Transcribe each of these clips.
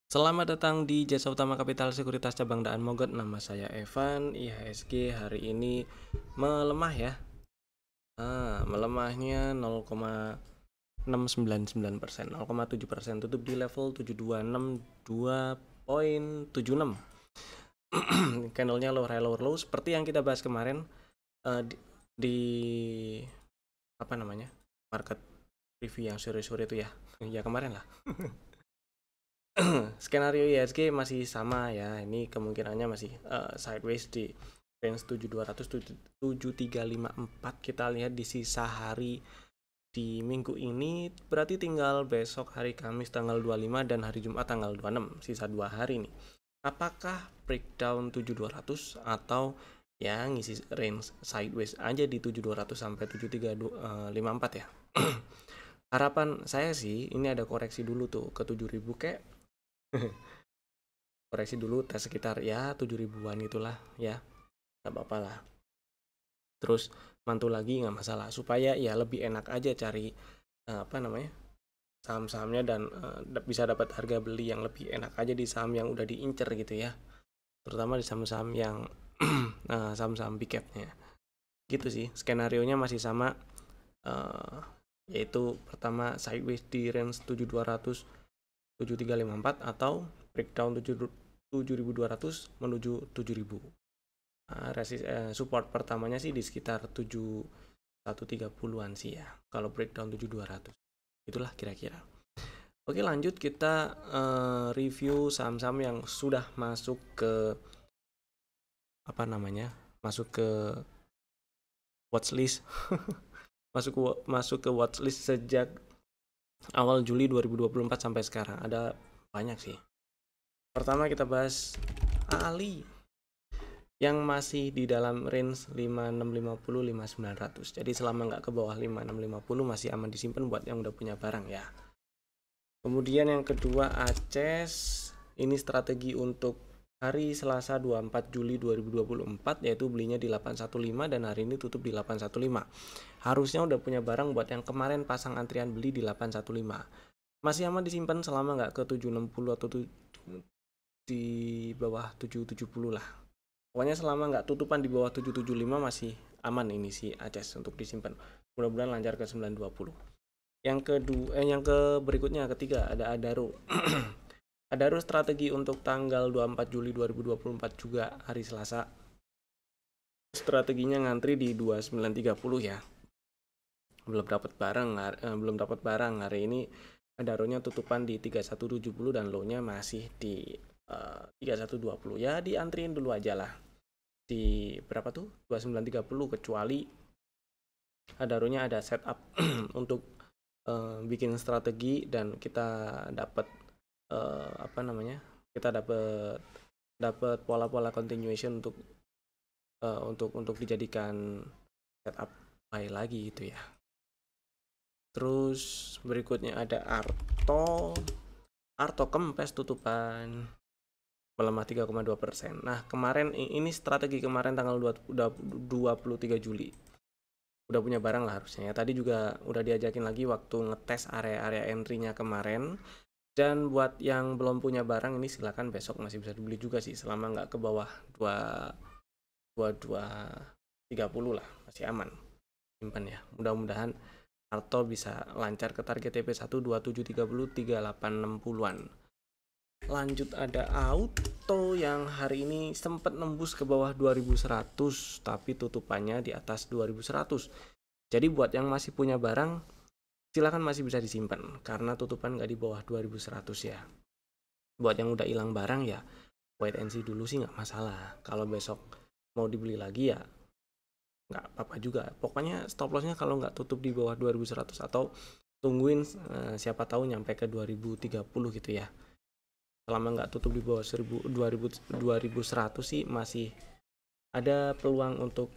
Selamat datang di Jasa Utama Kapital Sekuritas Cabang Daan Mogot. Nama saya Evan. IHSG hari ini melemah ya. Melemahnya 0,699%, 0,7%, tutup di level 7262,76. Candlenya lower high lower low seperti yang kita bahas kemarin di apa namanya? Market review yang sore-sore itu ya. Ya kemarin lah. Skenario IHSG masih sama ya. Ini kemungkinannya masih sideways di range 7200 7354. Kita lihat di sisa hari di minggu ini, berarti tinggal besok hari Kamis tanggal 25 dan hari Jumat tanggal 26, sisa 2 hari nih. Apakah breakdown 7200 atau ya ngisi range sideways aja di 7200 sampai 7354 ya. Harapan saya sih ini ada koreksi dulu tuh ke 7000 kayak koreksi dulu tes sekitar ya 7.000-an itulah ya, nggak apa-apa lah. Terus mantul lagi nggak masalah, supaya ya lebih enak aja cari apa namanya saham-sahamnya dan bisa dapat harga beli yang lebih enak aja di saham yang udah diincer gitu ya, terutama di saham-saham yang saham-saham big capnya gitu sih. Skenario nya masih sama, yaitu pertama sideways di range 7200 7354 atau breakdown 7200 menuju 7000. Support pertamanya sih di sekitar 7130-an sih ya kalau breakdown 7200. Itulah kira-kira. Oke, lanjut kita review saham-saham yang sudah masuk ke apa namanya? Masuk ke watchlist. masuk ke watchlist sejak awal Juli 2024 sampai sekarang. Ada banyak sih. Pertama kita bahas Ali yang masih di dalam range 5650 5900. Jadi selama nggak ke bawah 5650 masih aman disimpan buat yang udah punya barang ya. Kemudian yang kedua Aces, ini strategi untuk hari Selasa 24 Juli 2024, yaitu belinya di 815 dan hari ini tutup di 815. Harusnya udah punya barang buat yang kemarin pasang antrian beli di 815. Masih aman disimpan selama nggak ke 760 atau di bawah 770 lah. Pokoknya selama nggak tutupan di bawah 775 masih aman ini si Aces untuk disimpan. Mudah-mudahan lancar ke 920. Yang berikutnya ketiga ada Adaro. Adaro strategi untuk tanggal 24 Juli 2024 juga hari Selasa. Strateginya ngantri di 2930 ya. Belum dapat barang hari ini. Adaronya tutupan di 3170 dan low-nya masih di 3120 ya, diantriin dulu aja lah di berapa tuh 2930, kecuali Adaronya ada setup untuk bikin strategi dan kita dapat apa namanya kita dapat pola-pola continuation untuk dijadikan setup buy lagi gitu ya. Terus berikutnya ada Arto kempes tutupan melemah 3,2%. Nah kemarin ini strategi kemarin tanggal 23 Juli udah punya barang lah harusnya ya. Tadi juga udah diajakin lagi waktu ngetes area-area entry-nya kemarin. Dan buat yang belum punya barang ini silakan besok masih bisa dibeli juga sih, selama nggak ke bawah 2230 lah, masih aman simpan ya. Mudah-mudahan Arto bisa lancar ke target TP1 2730 3860-an. Lanjut ada Auto yang hari ini sempat nembus ke bawah 2100 tapi tutupannya di atas 2100. Jadi buat yang masih punya barang silakan masih bisa disimpan karena tutupan nggak di bawah 2100 ya. Buat yang udah hilang barang ya wait and see dulu sih, nggak masalah. Kalau besok mau dibeli lagi ya nggak apa-apa juga. Pokoknya stop lossnya kalau nggak tutup di bawah 2100 atau tungguin siapa tahu nyampe ke 2030 gitu ya. Selama nggak tutup di bawah 2100 sih masih ada peluang untuk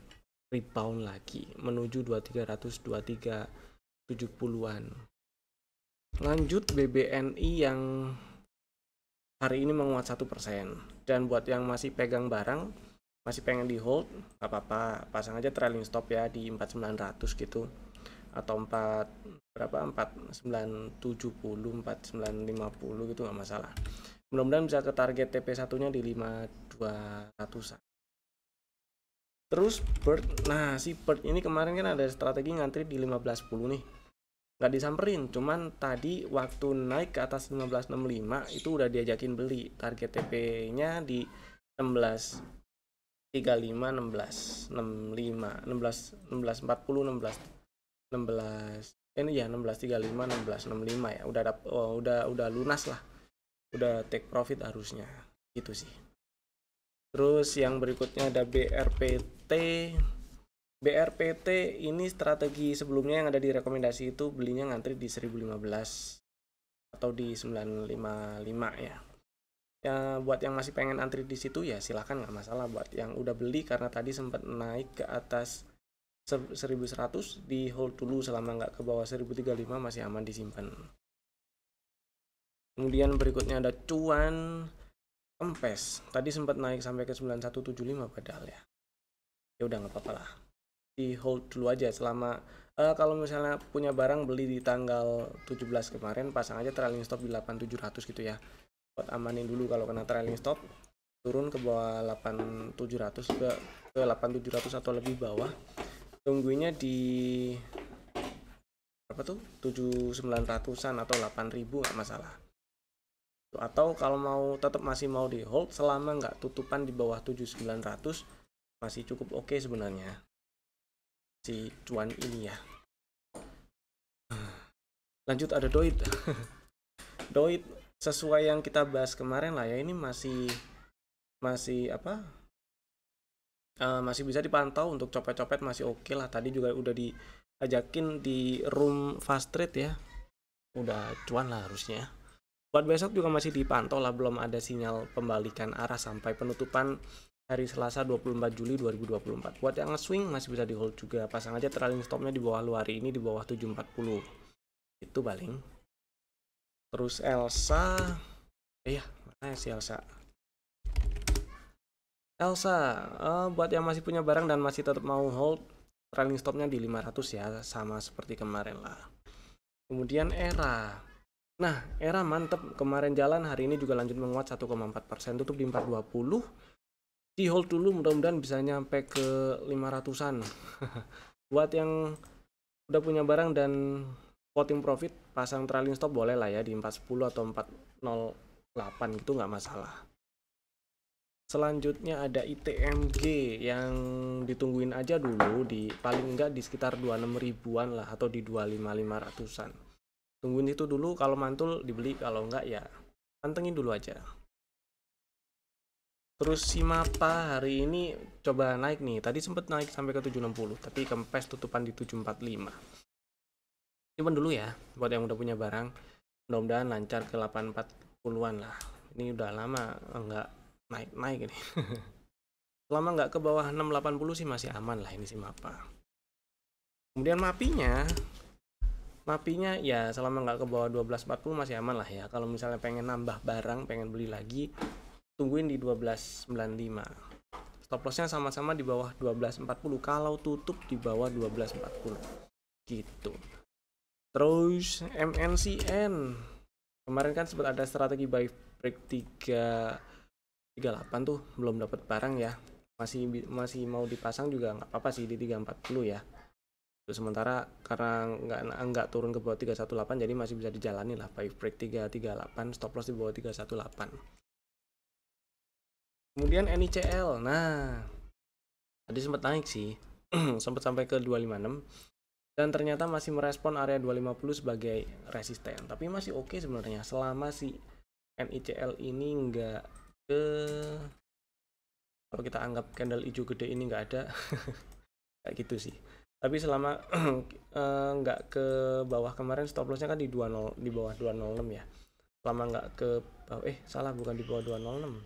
rebound lagi menuju 2300 2370-an. Lanjut BBNI yang hari ini menguat 1%. Dan buat yang masih pegang barang, masih pengen di hold, gak apa-apa, pasang aja trailing stop ya di 4900 gitu, atau 4970 4950 gitu, gak masalah. Mudah-mudahan bisa ke target TP1 nya di 5200-an. Terus Bird, nah si Bird ini kemarin kan ada strategi ngantri di 1510 nih, nggak disamperin, cuman tadi waktu naik ke atas 1565 itu udah diajakin beli. Target TP nya di 1635, 1665, 1640, 16 ini ya 1635, 1665 ya, udah lunas lah, udah take profit harusnya gitu sih. Terus yang berikutnya ada BRPT. BRPT ini strategi sebelumnya yang ada di rekomendasi itu belinya ngantri di 1015 atau di 955 ya. Ya buat yang masih pengen antri di situ ya silahkan, nggak masalah. Buat yang udah beli karena tadi sempat naik ke atas 1100 di hold dulu selama nggak ke bawah 1035, masih aman disimpan. Kemudian berikutnya ada cuan Kempes, tadi sempat naik sampai ke 9175 padahal ya. Ya udah nggak apa-apa lah, di hold dulu aja selama kalau misalnya punya barang beli di tanggal 17 kemarin, pasang aja trailing stop di 8700 gitu ya. Buat amanin dulu kalau kena trailing stop, turun ke bawah 8700 ke 8700 atau lebih bawah. Tungguinnya di berapa tuh? 7900-an atau 8000 nggak masalah. Atau kalau mau tetap masih mau di hold selama nggak tutupan di bawah 7900 masih cukup oke sebenarnya si cuan ini ya. Lanjut ada Doit. Doit sesuai yang kita bahas kemarin lah ya, ini masih apa, masih bisa dipantau untuk copet-copet, masih oke lah. Tadi juga udah diajakin di room fast trade ya, udah cuan lah harusnya. Buat besok juga masih dipantau lah, belum ada sinyal pembalikan arah sampai penutupan hari Selasa 24 Juli 2024. Buat yang swing masih bisa di hold juga, pasang aja trailing stopnya di bawah lu hari ini di bawah 740 itu paling. Terus Elsa, mana si Elsa? Buat yang masih punya barang dan masih tetap mau hold, trailing stopnya di 500 ya, sama seperti kemarin lah. Kemudian Era. Nah, Era mantep, kemarin jalan, hari ini juga lanjut menguat 1,4%, tutup di 420. Di hold dulu, mudah-mudahan bisa nyampe ke 500-an. Buat yang udah punya barang dan floating profit, pasang trailing stop boleh lah ya di 410 atau 408 gitu, nggak masalah. Selanjutnya ada ITMG yang ditungguin aja dulu, di paling enggak di sekitar 26 ribuan lah atau di 25.500-an. Tungguin itu dulu, kalau mantul dibeli, kalau enggak ya pantengin dulu aja. Terus si Mapa hari ini coba naik nih, tadi sempat naik sampai ke 760 tapi kempes tutupan di 745. Simpan dulu ya buat yang udah punya barang, mudah-mudahan lancar ke 840-an lah. Ini udah lama enggak naik ini. Selama nggak ke bawah 680 sih masih aman lah ini si Mapa. Kemudian Mapinya ya selama nggak ke bawah 1240 masih aman lah ya. Kalau misalnya pengen nambah barang, pengen beli lagi, tungguin di 1295. Stop lossnya sama-sama di bawah 1240 kalau tutup di bawah 1240 gitu. Terus MNCN kemarin kan sempat ada strategi buy break 338 tuh, belum dapat barang ya, masih mau dipasang juga nggak apa-apa sih di 340 ya. Sementara karena nggak turun ke bawah 318 jadi masih bisa dijalani lah, buy break 338, stop loss di bawah 318. Kemudian NICL, nah tadi sempat naik sih sempat sampai ke 256 dan ternyata masih merespon area 250 sebagai resisten, tapi masih oke sebenarnya selama si NICL ini nggak ke, kalau kita anggap candle hijau gede ini nggak ada kayak gitu sih. Tapi selama nggak ke bawah, kemarin stop lossnya kan di 20, di bawah 206 ya. Selama nggak ke bawah, bukan di bawah 206,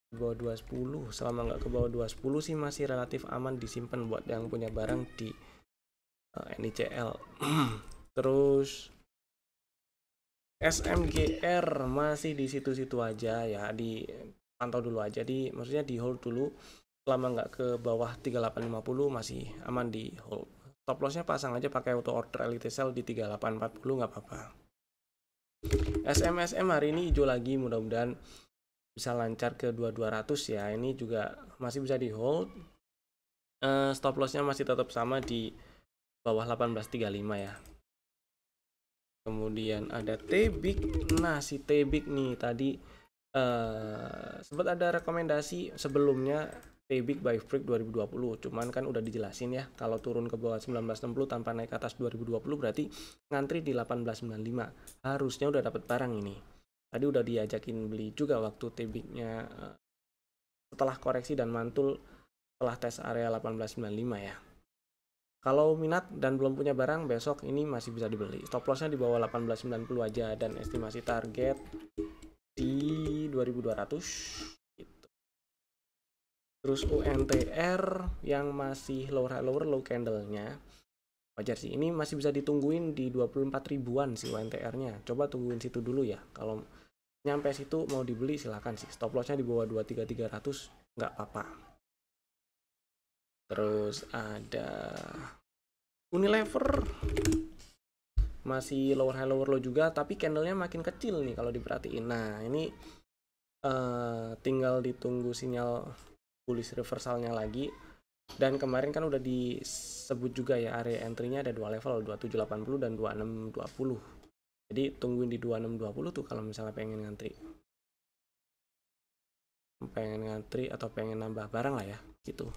di bawah 210. Selama nggak ke bawah 210 sih masih relatif aman disimpan buat yang punya barang di NICL. Terus SMGR masih di situ-situ aja ya, dipantau dulu aja, maksudnya di hold dulu. Selama nggak ke bawah 3850 masih aman di hold. Stop lossnya pasang aja pakai auto order elite sell di 3840 nggak apa-apa. SM hari ini hijau lagi, mudah-mudahan bisa lancar ke 2200 ya. Ini juga masih bisa di hold. Stop lossnya masih tetap sama di bawah 1835 ya. Kemudian ada T-Big. Nah, si T-Big nih tadi sempat ada rekomendasi sebelumnya T-Big buy break 2020, cuman kan udah dijelasin ya, kalau turun ke bawah 1960 tanpa naik ke atas 2020 berarti ngantri di 1895. Harusnya udah dapat barang ini. Tadi udah diajakin beli juga waktu T-Big-nya setelah koreksi dan mantul setelah tes area 1895 ya. Kalau minat dan belum punya barang, besok ini masih bisa dibeli. Stop lossnya di bawah 1890 aja dan estimasi target di 2200 gitu. Terus UNTR yang masih low candle-nya wajar sih, ini masih bisa ditungguin di 24 ribuan sih UNTR-nya. Coba tungguin situ dulu ya. Kalau nyampe situ mau dibeli silakan sih. Stop lossnya di bawah 23300 nggak apa-apa. Terus ada Unilever masih lower low juga, tapi candlenya makin kecil nih kalau diperhatiin. Nah ini tinggal ditunggu sinyal bullish reversalnya lagi. Dan kemarin kan udah disebut juga ya, area entry-nya ada dua level, 2780 dan 2620. Jadi tungguin di 2620 tuh kalau misalnya pengen ngantri atau pengen nambah barang lah ya gitu.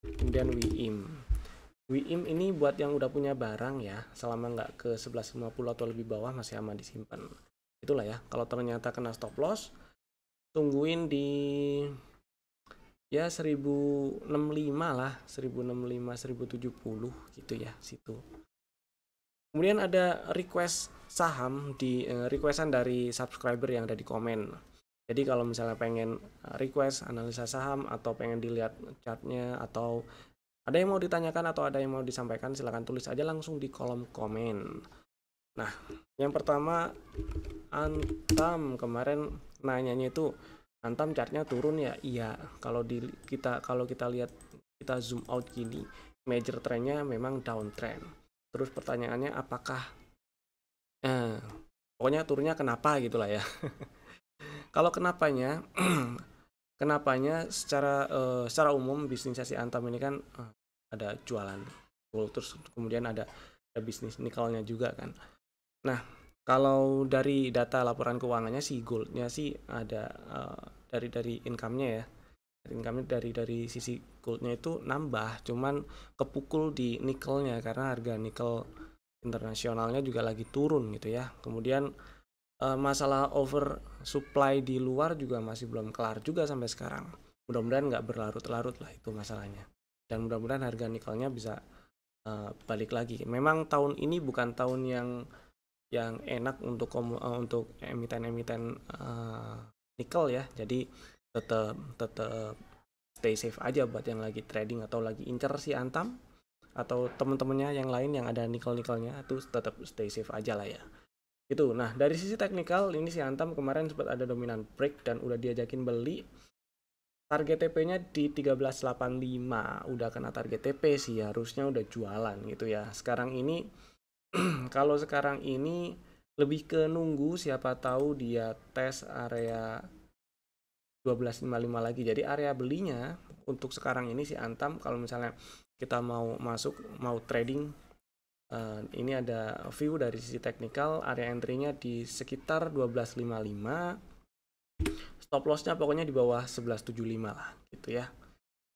Kemudian WIM ini buat yang udah punya barang ya, selama nggak ke 1150 atau lebih bawah masih aman disimpan. Itulah ya, kalau ternyata kena stop loss, tungguin di ya 1065 lah, 1065 1070 gitu ya situ. Kemudian ada request saham di requestan dari subscriber yang ada di komen. Jadi kalau misalnya pengen request analisa saham atau pengen dilihat chartnya atau ada yang mau ditanyakan atau ada yang mau disampaikan, silahkan tulis aja langsung di kolom komen. Nah, yang pertama Antam kemarin nanyanya itu, Antam chartnya turun ya? Iya, kalau kita lihat, kita zoom out gini, major trendnya memang downtrend. Terus pertanyaannya apakah pokoknya turunnya kenapa gitulah ya. Kalau kenapanya secara umum bisnisnya si Antam ini kan ada jualan gold, terus kemudian ada bisnis nikelnya juga kan. Nah, kalau dari data laporan keuangannya si goldnya sih ada dari income-nya ya. Dari sisi goldnya itu nambah, cuman kepukul di nikelnya karena harga nikel internasionalnya juga lagi turun gitu ya. Kemudian masalah over supply di luar juga masih belum kelar juga sampai sekarang. Mudah-mudahan nggak berlarut-larut lah itu masalahnya. Dan mudah-mudahan harga nikelnya bisa balik lagi. Memang tahun ini bukan tahun yang enak untuk emiten-emiten nikel ya. Jadi tetap stay safe aja buat yang lagi trading atau lagi incer si Antam atau teman-temannya yang lain yang ada nikelnya itu tetap stay safe aja lah ya. Itu. Nah, dari sisi teknikal ini si Antam kemarin sempat ada dominan break dan udah diajakin beli. Target TP-nya di 1385. Udah kena target TP sih, harusnya udah jualan gitu ya. Sekarang ini kalau sekarang ini lebih ke nunggu, siapa tahu dia tes area 1255 lagi. Jadi area belinya untuk sekarang ini si Antam kalau misalnya kita mau masuk, mau trading, ini ada view dari sisi teknikal, area entry-nya di sekitar 1255, stop loss-nya pokoknya di bawah 1175 lah gitu ya.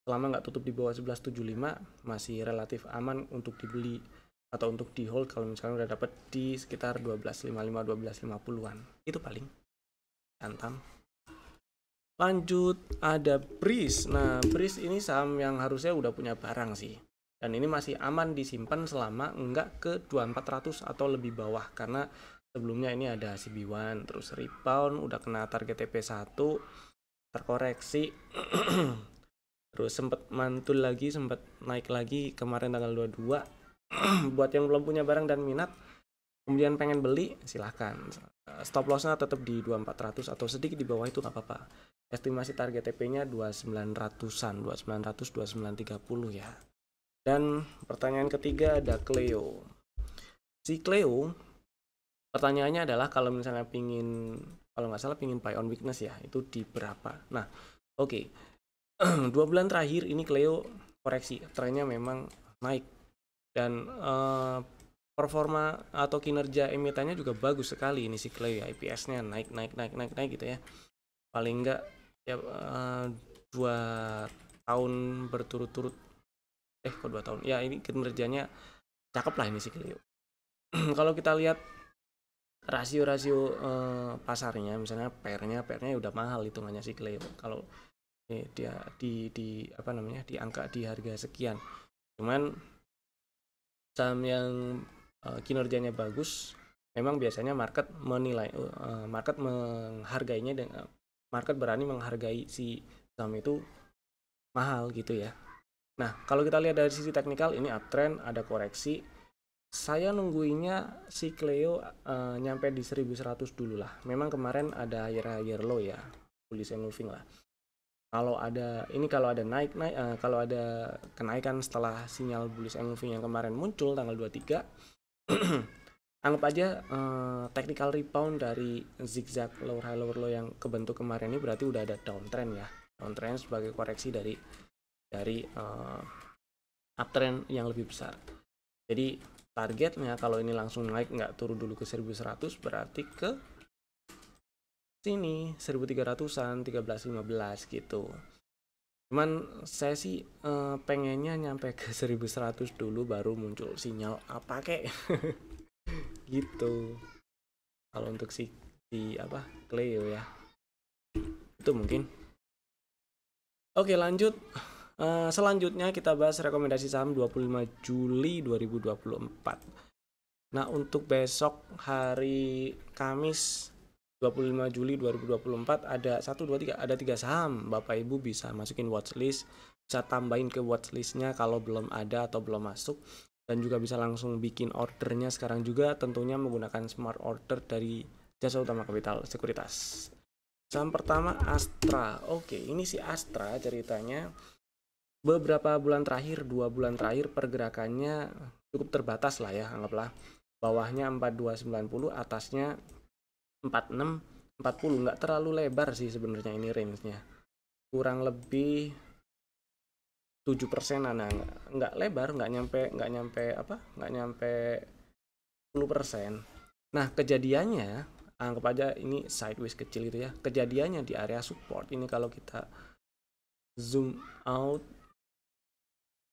Selama nggak tutup di bawah 1175 masih relatif aman untuk dibeli atau untuk di hold kalau misalnya udah dapat di sekitar 1255 1250-an. Itu paling Antam. Lanjut ada Breeze. Nah, Breeze ini saham yang harusnya udah punya barang sih. Dan ini masih aman disimpan selama enggak ke 2400 atau lebih bawah, karena sebelumnya ini ada CB1 terus rebound, udah kena target TP1, terkoreksi terus sempat mantul lagi, sempat naik lagi kemarin tanggal 22. Buat yang belum punya barang dan minat kemudian pengen beli, silahkan. Stop lossnya tetap di 2400 atau sedikit di bawah itu nggak apa-apa. Estimasi target TP-nya 2900-an, 2900 2930 ya. Dan pertanyaan ketiga ada Cleo. Si Cleo Pertanyaannya adalah kalau misalnya kalau nggak salah pingin buy on weakness ya, itu di berapa? Nah, oke. 2 bulan terakhir ini Cleo koreksi, trennya memang naik dan performa atau kinerja emitennya juga bagus sekali ini si Cleo ya, IPS-nya naik gitu ya. Paling enggak ya 2 tahun berturut-turut, kok 2 tahun ya, ini kinerjanya cakep lah ini si Cleo. Kalau kita lihat rasio-rasio pasarnya, misalnya pairnya udah mahal hitungannya si Cleo kalau dia di apa namanya, di angka di harga sekian. Cuman saham yang kinerjanya bagus memang biasanya market menilai, market menghargainya, dan market berani menghargai si saham itu mahal gitu ya. Nah, kalau kita lihat dari sisi teknikal, ini uptrend, ada koreksi. Saya nungguinnya si Cleo nyampe di 1100 dulu lah. Memang kemarin ada higher low ya, bullish and moving lah. Kalau ada kalau ada kenaikan setelah sinyal bullish and moving yang kemarin muncul tanggal 23, anggap aja technical rebound dari zigzag lower high lower low yang kebentuk kemarin ini berarti udah ada downtrend ya. Downtrend sebagai koreksi dari uptrend yang lebih besar. Jadi targetnya kalau ini langsung naik, nggak turun dulu ke 1100, berarti ke sini 1300-an, 1315 gitu. Cuman saya sih pengennya nyampe ke 1100 dulu baru muncul sinyal apa kek. Gitu. Kalau untuk si Cleo ya. Itu mungkin. Oke, lanjut. Selanjutnya kita bahas rekomendasi saham 25 Juli 2024. Nah, untuk besok hari Kamis 25 Juli 2024 ada 3 saham. Bapak Ibu bisa masukin watchlist, bisa tambahin ke watchlistnya kalau belum ada atau belum masuk, dan juga bisa langsung bikin ordernya sekarang juga, tentunya menggunakan smart order dari Jasa Utama Capital Sekuritas. Saham pertama Astra. Oke, ini si Astra ceritanya beberapa bulan terakhir, 2 bulan terakhir pergerakannya cukup terbatas lah ya, anggaplah. Bawahnya 4290, atasnya 4640, nggak terlalu lebar sih sebenarnya ini range-nya. Kurang lebih 7%, nah nggak lebar, nggak nyampe 10%. Nah, kejadiannya anggap aja ini sideways kecil gitu ya. Kejadiannya di area support ini kalau kita zoom out.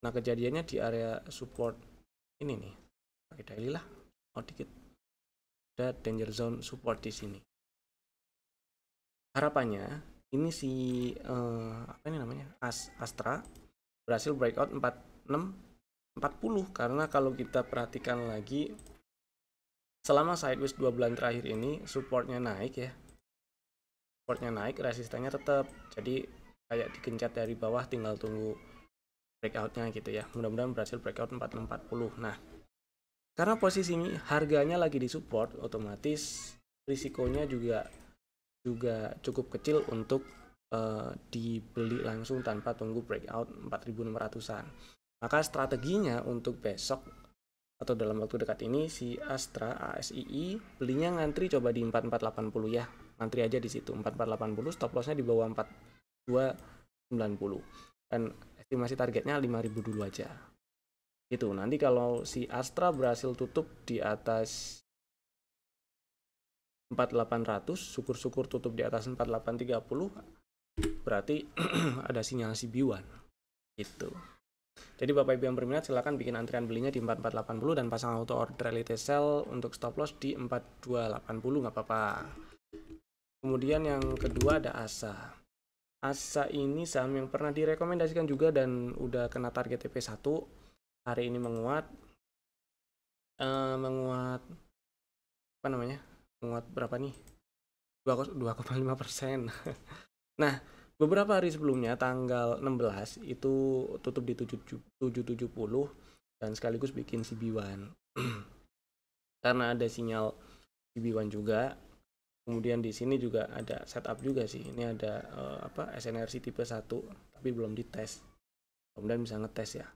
Nah, kejadiannya di area support ini nih. Pakai daily lah. Dikit. Ada danger zone support di sini. Harapannya ini si apa ini namanya? Astra berhasil breakout 4640, karena kalau kita perhatikan lagi selama sideways 2 bulan terakhir ini supportnya naik ya. Supportnya naik, resistennya tetap. Jadi kayak digencet dari bawah, tinggal tunggu breakoutnya gitu ya. Mudah-mudahan berhasil breakout 4640. Nah, karena posisi ini harganya lagi di support, otomatis risikonya juga cukup kecil untuk dibeli langsung tanpa tunggu breakout 4600-an. Maka strateginya untuk besok atau dalam waktu dekat ini si Astra ASII belinya ngantri coba di 4480 ya. Ngantri aja di situ 4480, stop lossnya di bawah 4290. Dan estimasi targetnya 5000 dulu aja. Gitu. Nanti kalau si Astra berhasil tutup di atas 4800, syukur-syukur tutup di atas 4830, berarti ada sinyal CB1 gitu. Jadi Bapak Ibu yang berminat silahkan bikin antrian belinya di 4480 dan pasang auto order elite sell untuk stop loss di 4280, nggak apa-apa. Kemudian yang kedua ada ASA. ASA ini saham yang pernah direkomendasikan juga dan udah kena target TP1. Hari ini menguat apa namanya? Menguat berapa nih? 2,5%. Nah, beberapa hari sebelumnya tanggal 16 itu tutup di 770 dan sekaligus bikin CB1. Karena ada sinyal CB1 juga. Kemudian di sini juga ada setup juga sih. Ini ada SNRC tipe 1 tapi belum dites. Kemudian bisa ngetes ya.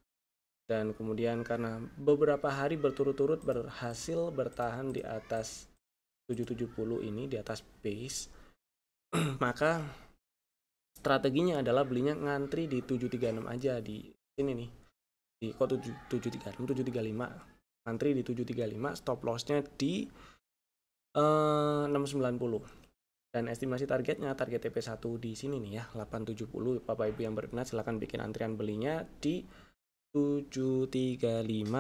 Dan kemudian karena beberapa hari berturut-turut berhasil bertahan di atas 770 ini di atas base, maka strateginya adalah belinya ngantri di 736 aja di sini nih. Di kok 736, 735. Ngantri di 735, stop lossnya di 690. Dan estimasi targetnya, target TP1 di sini nih ya, 870. Bapak Ibu yang berminat silahkan bikin antrian belinya di 735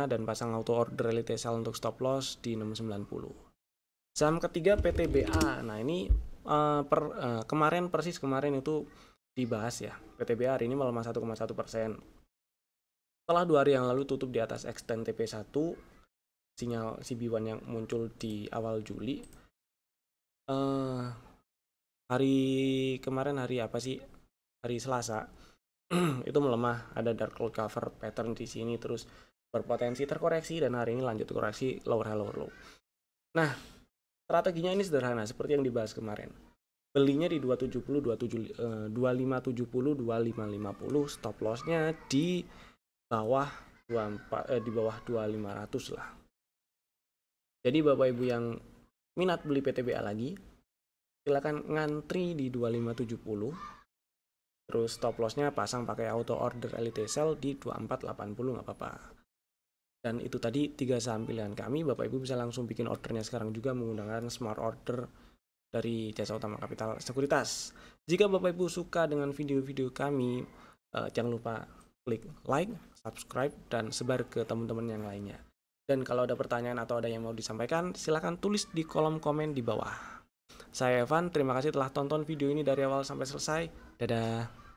dan pasang auto order elite sell untuk stop loss di 690. Saham ketiga PTBA. Nah, ini kemarin itu dibahas ya. PTBA hari ini melemah 1,1%. Setelah 2 hari yang lalu tutup di atas extend TP1, sinyal CB1 yang muncul di awal Juli. Hari kemarin hari apa sih? Hari Selasa. Itu melemah, ada dark cloud cover pattern di sini, terus berpotensi terkoreksi dan hari ini lanjut koreksi lower high lower low. Nah, strateginya ini sederhana seperti yang dibahas kemarin. Belinya di 270, 2570, 2550, stop lossnya di bawah 2500 lah. Jadi Bapak Ibu yang minat beli PTBA lagi, silakan ngantri di 2570. Terus stop lossnya pasang pakai auto order elite sell di 2480, nggak apa-apa. Dan itu tadi 3 saham pilihan kami. Bapak Ibu bisa langsung bikin ordernya sekarang juga menggunakan smart order dari Jasa Utama Kapital Sekuritas. Jika Bapak Ibu suka dengan video-video kami, jangan lupa klik like, subscribe, dan sebar ke teman-teman yang lainnya. Dan kalau ada pertanyaan atau ada yang mau disampaikan, silahkan tulis di kolom komen di bawah. Saya Evan, terima kasih telah tonton video ini dari awal sampai selesai. Dadah.